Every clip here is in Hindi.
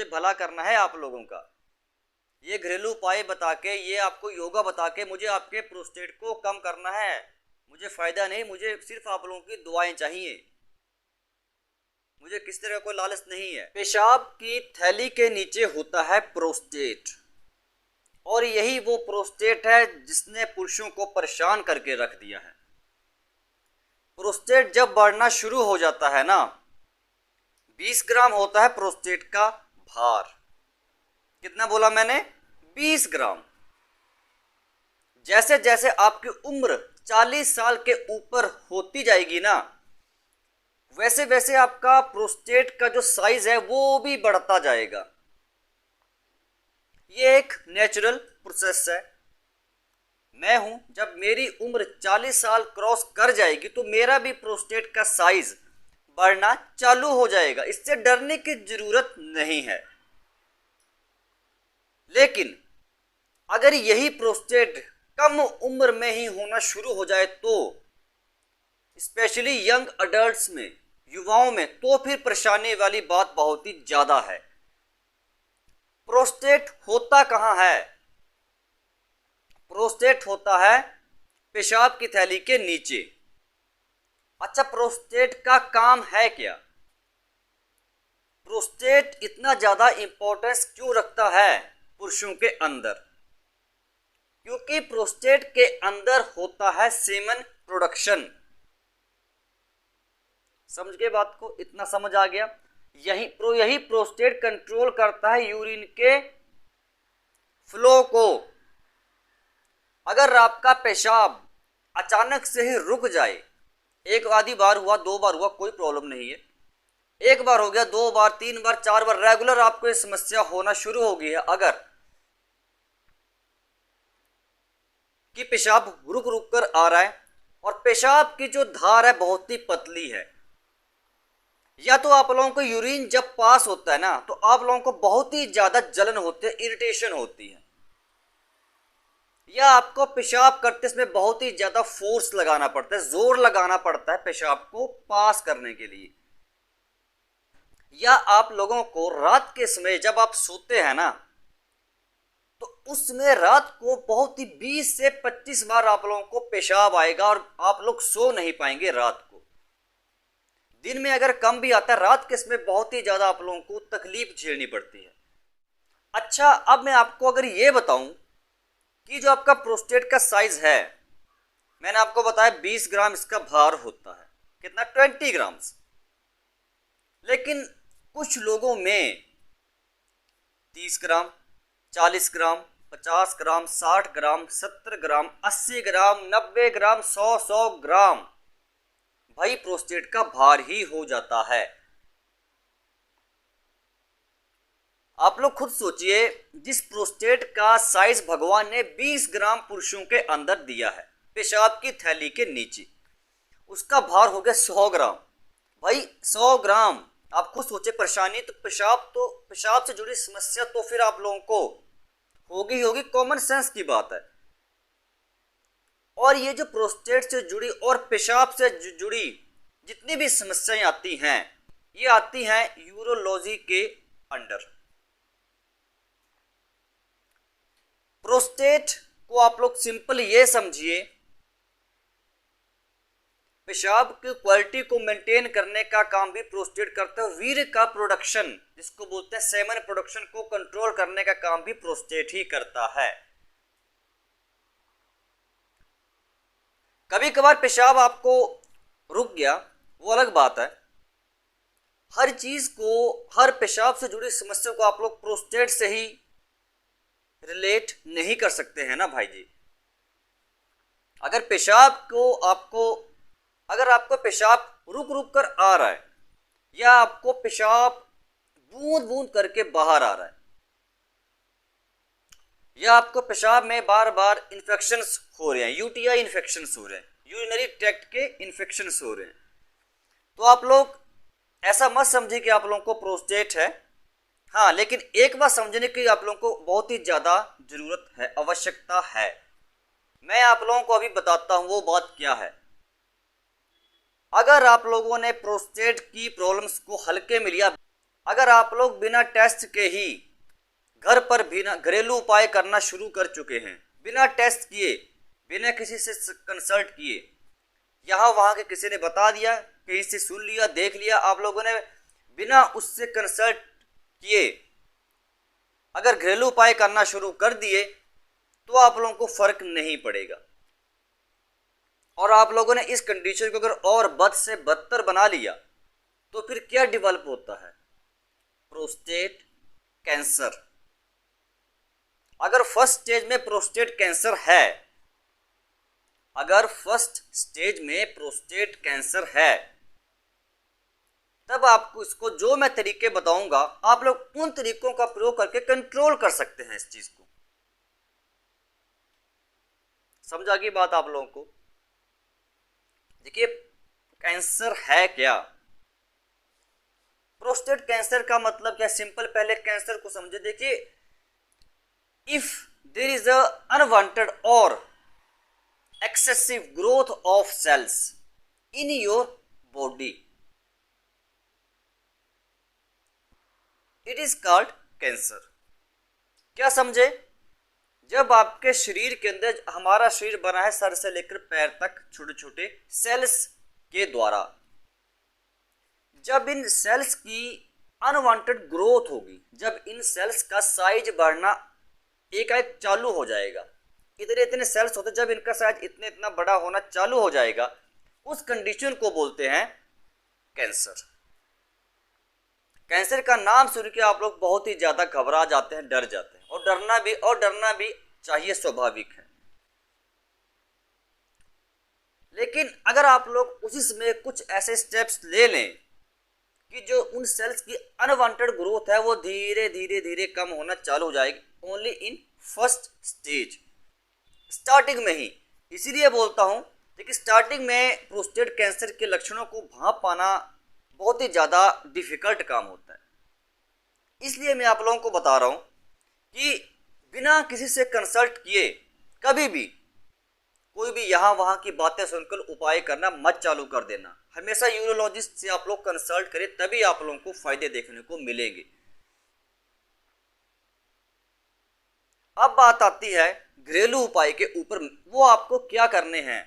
मुझे भला करना है आप लोगों का। ये घरेलू उपाय बता के, ये आपको योगा बता के मुझे आपके प्रोस्टेट को कम करना है। मुझे फ़ायदा नहीं, मुझे सिर्फ आप लोगों की दुआएं चाहिए। मुझे किस तरह का कोई लालच नहीं है। पेशाब की थैली के नीचे होता है प्रोस्टेट, और यही वो प्रोस्टेट है जिसने पुरुषों को परेशान करके रख दिया है। प्रोस्टेट जब बढ़ना शुरू हो जाता है ना, 20 ग्राम होता है प्रोस्टेट का भार। कितना बोला मैंने? 20 ग्राम। जैसे जैसे आपकी उम्र 40 साल के ऊपर होती जाएगी ना, वैसे वैसे आपका प्रोस्टेट का जो साइज है वो भी बढ़ता जाएगा। ये एक नेचुरल प्रोसेस है। मैं हूं, जब मेरी उम्र 40 साल क्रॉस कर जाएगी तो मेरा भी प्रोस्टेट का साइज बढ़ना चालू हो जाएगा। इससे डरने की जरूरत नहीं है। लेकिन अगर यही प्रोस्टेट कम उम्र में ही होना शुरू हो जाए तो, स्पेशली यंग अडल्ट्स में, युवाओं में, तो फिर परेशानी वाली बात बहुत ही ज्यादा है। प्रोस्टेट होता कहां है? प्रोस्टेट होता है पेशाब की थैली के नीचे। अच्छा, प्रोस्टेट का काम है क्या? प्रोस्टेट इतना ज्यादा इंपॉर्टेंस क्यों रखता है पुरुषों के अंदर? क्योंकि प्रोस्टेट के अंदर होता है सेमन प्रोडक्शन। समझ गए बात को? इतना समझ आ गया? यही प्रोस्टेट कंट्रोल करता है यूरिन के फ्लो को। अगर आपका पेशाब अचानक से ही रुक जाए, एक आधी बार हुआ, 2 बार हुआ, कोई प्रॉब्लम नहीं है। 1 बार हो गया, 2 बार, 3 बार, 4 बार, रेगुलर आपको ये समस्या होना शुरू हो गई है, अगर कि पेशाब रुक रुक कर आ रहा है और पेशाब की जो धार है बहुत ही पतली है, या तो आप लोगों को यूरिन जब पास होता है ना तो आप लोगों को बहुत ही ज्यादा जलन होती है, इरिटेशन होती है, या आपको पेशाब करते समय बहुत ही ज्यादा फोर्स लगाना पड़ता है, जोर लगाना पड़ता है पेशाब को पास करने के लिए, या आप लोगों को रात के समय जब आप सोते हैं ना तो उसमें रात को बहुत ही 20 से 25 बार आप लोगों को पेशाब आएगा और आप लोग सो नहीं पाएंगे रात को। दिन में अगर कम भी आता है, रात के समय बहुत ही ज्यादा आप लोगों को तकलीफ झेलनी पड़ती है। अच्छा, अब मैं आपको अगर ये बताऊं कि जो आपका प्रोस्टेट का साइज है, मैंने आपको बताया 20 ग्राम इसका भार होता है। कितना? 20 ग्राम। लेकिन कुछ लोगों में 30 ग्राम, 40 ग्राम, 50 ग्राम, 60 ग्राम, 70 ग्राम, 80 ग्राम, 90 ग्राम, 100 ग्राम भाई प्रोस्टेट का भार ही हो जाता है। आप लोग खुद सोचिए, जिस प्रोस्टेट का साइज भगवान ने 20 ग्राम पुरुषों के अंदर दिया है पेशाब की थैली के नीचे, उसका भार हो गया 100 ग्राम। भाई 100 ग्राम, आप खुद सोचे परेशानी। तो पेशाब से जुड़ी समस्या तो फिर आप लोगों को होगी, कॉमन सेंस की बात है। और ये जो प्रोस्टेट से जुड़ी और पेशाब से जुड़ी जितनी भी समस्याएं आती हैं, ये आती हैं यूरोलॉजी के अंडर। प्रोस्टेट को आप लोग सिंपल ये समझिए, पेशाब की क्वालिटी को मेंटेन करने का काम भी प्रोस्टेट करता है। वीर्य का प्रोडक्शन, जिसको बोलते हैं सेमन प्रोडक्शन, को कंट्रोल करने का काम भी प्रोस्टेट ही करता है। कभी कभार पेशाब आपको रुक गया, वो अलग बात है। हर चीज को, हर पेशाब से जुड़ी समस्या को आप लोग प्रोस्टेट से ही रिलेट नहीं कर सकते हैं ना भाई जी। अगर आपको पेशाब रुक रुक कर आ रहा है, या आपको पेशाब बूंद बूंद करके बाहर आ रहा है, या आपको पेशाब में बार बार इन्फेक्शंस हो रहे हैं, यूटीआई इन्फेक्शंस हो रहे हैं, यूरिनरी ट्रैक्ट के इन्फेक्शंस हो रहे हैं, तो आप लोग ऐसा मत समझिए कि आप लोगों को प्रोस्टेट है। हाँ, लेकिन एक बात समझने की आप लोगों को बहुत ही ज्यादा जरूरत है, आवश्यकता है। मैं आप लोगों को अभी बताता हूं वो बात क्या है। अगर आप लोगों ने प्रोस्टेट की प्रॉब्लम्स को हल्के में लिया, अगर आप लोग बिना टेस्ट के ही घर पर बिना घरेलू उपाय करना शुरू कर चुके हैं, बिना टेस्ट किए, बिना किसी से कंसल्ट किए, यहाँ वहाँ के किसी ने बता दिया, कहीं से सुन लिया, देख लिया, आप लोगों ने बिना उससे कंसल्ट किए अगर घरेलू उपाय करना शुरू कर दिए तो आप लोगों को फर्क नहीं पड़ेगा। और आप लोगों ने इस कंडीशन को अगर और बद से बदतर बना लिया तो फिर क्या डेवलप होता है? Prostate cancer. अगर फर्स्ट स्टेज में प्रोस्टेट कैंसर है, अगर फर्स्ट स्टेज में प्रोस्टेट कैंसर है, तब आपको इसको जो मैं तरीके बताऊंगा आप लोग उन तरीकों का प्रयोग करके कंट्रोल कर सकते हैं इस चीज को। समझा की बात आप लोगों को? देखिए कैंसर है क्या, प्रोस्टेट कैंसर का मतलब क्या, सिंपल पहले कैंसर को समझे। देखिए if there is a unwanted और excessive growth of cells in your body, it is called cancer। क्या समझे? जब आपके शरीर के अंदर, हमारा शरीर बना है सर से लेकर पैर तक छोटे छोटे सेल्स के द्वारा, जब इन सेल्स की अनवांटेड ग्रोथ होगी, जब इन सेल्स का साइज बढ़ना एकाएक चालू हो जाएगा, इतने इतने सेल्स होते, जब इनका साइज इतने इतना बड़ा होना चालू हो जाएगा, उस कंडीशन को बोलते हैं कैंसर। कैंसर का नाम सुन के आप लोग बहुत ही ज्यादा घबरा जाते हैं, डर जाते हैं, और डरना भी चाहिए, स्वाभाविक है। लेकिन अगर आप लोग उसी समय कुछ ऐसे स्टेप्स ले लें कि जो उन सेल्स की अनवांटेड ग्रोथ है वो धीरे धीरे धीरे कम होना चालू हो जाएगी, only in first stage, starting में ही। इसीलिए बोलता हूं कि स्टार्टिंग में प्रोस्टेट कैंसर के लक्षणों को भांप पाना बहुत ही ज़्यादा डिफिकल्ट काम होता है। इसलिए मैं आप लोगों को बता रहा हूं कि बिना किसी से कंसल्ट किए कभी भी कोई भी यहाँ वहाँ की बातें सुनकर उपाय करना मत चालू कर देना। हमेशा यूरोलॉजिस्ट से आप लोग कंसल्ट करें, तभी आप लोगों को फायदे देखने को मिलेंगे। अब बात आती है घरेलू उपाय के ऊपर, वो आपको क्या करने हैं।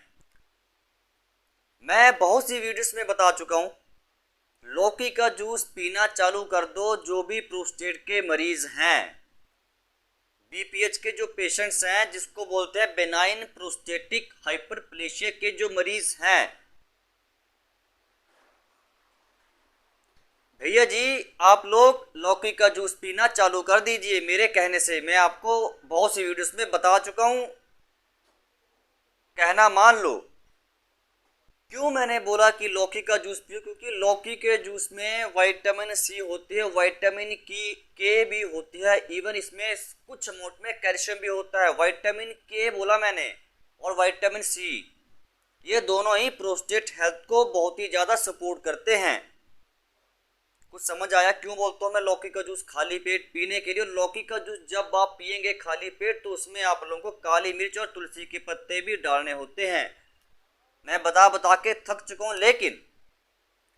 मैं बहुत सी वीडियोस में बता चुका हूं, लौकी का जूस पीना चालू कर दो। जो भी प्रोस्टेट के मरीज हैं, बीपीएच के जो पेशेंट्स हैं, जिसको बोलते हैं बेनाइन प्रोस्टेटिक हाइपरप्लेशिया के जो मरीज हैं, भैया जी आप लोग लौकी का जूस पीना चालू कर दीजिए मेरे कहने से। मैं आपको बहुत सी वीडियोस में बता चुका हूं, कहना मान लो। क्यों मैंने बोला कि लौकी का जूस पियो? क्योंकि लौकी के जूस में विटामिन सी होती है, विटामिन के भी होती है, इवन इसमें कुछ अमाउंट में कैल्शियम भी होता है। विटामिन के बोला मैंने, और विटामिन सी, ये दोनों ही प्रोस्टेट हेल्थ को बहुत ही ज़्यादा सपोर्ट करते हैं। कुछ समझ आया क्यों बोलता हूँ मैं लौकी का जूस खाली पेट पीने के लिए? लौकी का जूस जब आप पियेंगे खाली पेट तो उसमें आप लोगों को काली मिर्च और तुलसी के पत्ते भी डालने होते हैं। मैं बता के थक चुका हूँ, लेकिन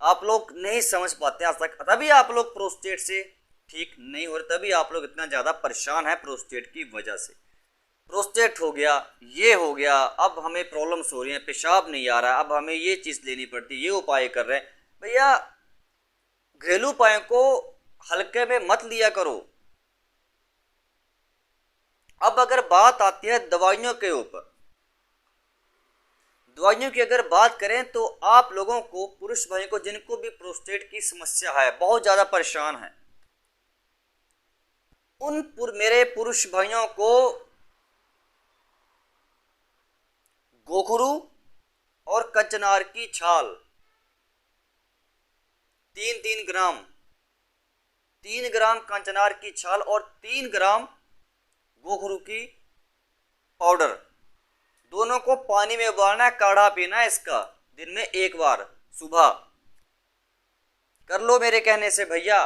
आप लोग नहीं समझ पाते आज तक, तभी आप लोग प्रोस्टेट से ठीक नहीं हो रहे, तभी आप लोग इतना ज़्यादा परेशान हैं प्रोस्टेट की वजह से। प्रोस्टेट हो गया, ये हो गया, अब हमें प्रॉब्लम्स हो रही हैं, पेशाब नहीं आ रहा, अब हमें ये चीज़ लेनी पड़ती, ये उपाय कर रहे हैं। भैया घरेलू उपायों को हल्के में मत लिया करो। अब अगर बात आती है दवाइयों के ऊपर, दवाइयों की अगर बात करें तो आप लोगों को, पुरुष भाइयों को जिनको भी प्रोस्टेट की समस्या है, बहुत ज़्यादा परेशान है, उन मेरे पुरुष भाइयों को गोखरू और कचनार की छाल 3 ग्राम, 3 ग्राम कंचनार की छाल और 3 ग्राम गोखरू की पाउडर, दोनों को पानी में उबालना है, काढ़ा पीना है इसका दिन में 1 बार सुबह। कर लो मेरे कहने से भैया,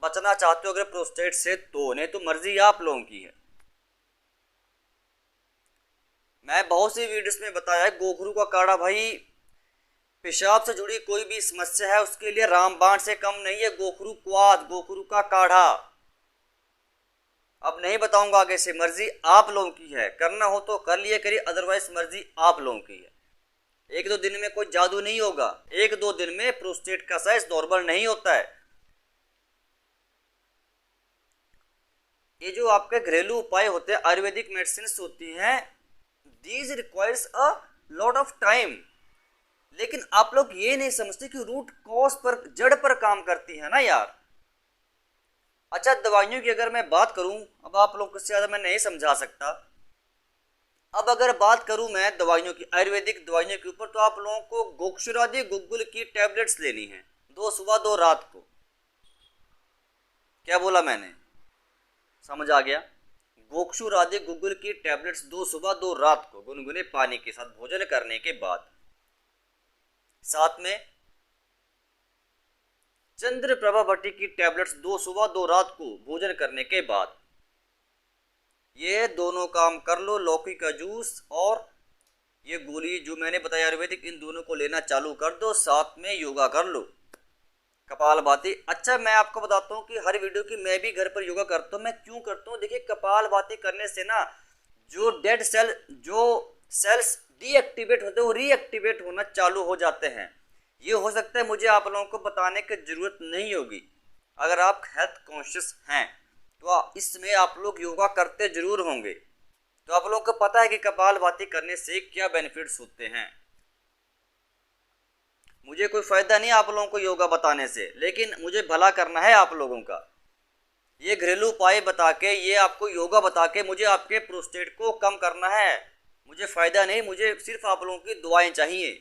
बचना चाहते हो अगर प्रोस्टेट से तो, नहीं तो मर्जी आप लोगों की है। मैं बहुत सी वीडियोस में बताया है गोखरू का काढ़ा भाई पेशाब से जुड़ी कोई भी समस्या है उसके लिए रामबाण से कम नहीं है गोखरू क्वाथ, गोखरू का काढ़ा। अब नहीं बताऊंगा आगे से, मर्जी आप लोगों की है, करना हो तो कर लिए करिए, अदरवाइज मर्जी आप लोगों की है। एक दो दिन में कोई जादू नहीं होगा, एक दो दिन में प्रोस्टेट का साइज नॉर्मल नहीं होता है। ये जो आपके घरेलू उपाय होते हैं, आयुर्वेदिक मेडिसिन होती हैं, these requires a lot of time. लेकिन आप लोग ये नहीं समझते कि रूट कॉज पर, जड़ पर काम करती है ना यार। अच्छा, दवाइयों की अगर मैं बात करूं, अब आप लोग को ज्यादा मैं नहीं समझा सकता। अब अगर बात करूं मैं दवाइयों की, आयुर्वेदिक दवाइयों के ऊपर, तो आप लोगों को गोक्षुरादि गुग्गुल की टैबलेट्स लेनी है 2 सुबह 2 रात को। क्या बोला मैंने, समझ आ गया? गोक्षुरादि गुग्गुल की टैबलेट्स 2 सुबह 2 रात को गुनगुने पानी के साथ भोजन करने के बाद। साथ में चंद्रप्रभा भट्टी की टैबलेट्स 2 सुबह 2 रात को भोजन करने के बाद। ये दोनों काम कर लो, लौकी का जूस और ये गोली जो मैंने बताया आयुर्वेदिक, इन दोनों को लेना चालू कर दो। साथ में योगा कर लो, कपालभाति। अच्छा, मैं आपको बताता हूँ कि हर वीडियो की मैं भी घर पर योगा करता हूँ। मैं क्यों करता हूँ, देखिए कपालभाति करने से ना जो डेड सेल, जो सेल्स डीएक्टिवेट होते हैं, वो रीएक्टिवेट होना चालू हो जाते हैं। ये हो सकता है मुझे आप लोगों को बताने की जरूरत नहीं होगी, अगर आप हेल्थ कॉन्शियस हैं तो इसमें आप लोग योगा करते जरूर होंगे। तो आप लोगों को पता है कि कपालभाति करने से क्या बेनिफिट्स होते हैं। मुझे कोई फायदा नहीं आप लोगों को योगा बताने से, लेकिन मुझे भला करना है आप लोगों का। ये घरेलू उपाय बता के, ये आपको योगा बता के मुझे आपके प्रोस्टेट को कम करना है। मुझे फायदा नहीं, मुझे सिर्फ आप लोगों की दुआएं चाहिए।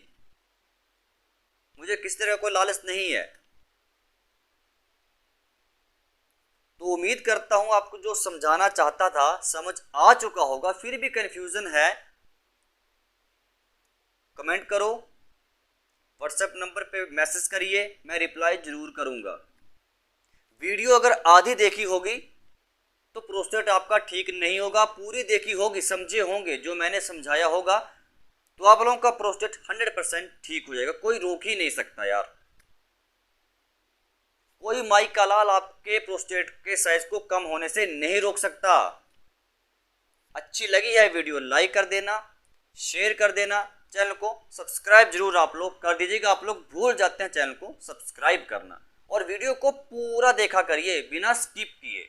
मुझे किस तरह का कोई लालच नहीं है। तो उम्मीद करता हूं आपको जो समझाना चाहता था समझ आ चुका होगा। फिर भी कंफ्यूजन है, कमेंट करो, व्हाट्सएप नंबर पे मैसेज करिए, मैं रिप्लाई जरूर करूंगा। वीडियो अगर आधी देखी होगी तो प्रोस्टेट आपका ठीक नहीं होगा, पूरी देखी होगी, समझे होंगे जो मैंने समझाया होगा, तो आप लोगों का प्रोस्टेट 100% ठीक हो जाएगा। कोई रोक ही नहीं सकता यार, कोई माई का लाल आपके प्रोस्टेट के साइज को कम होने से नहीं रोक सकता। अच्छी लगी है वीडियो, लाइक कर देना, शेयर कर देना, चैनल को सब्सक्राइब जरूर आप लोग कर दीजिएगा। आप लोग भूल जाते हैं चैनल को सब्सक्राइब करना, और वीडियो को पूरा देखा करिए बिना स्किप किए।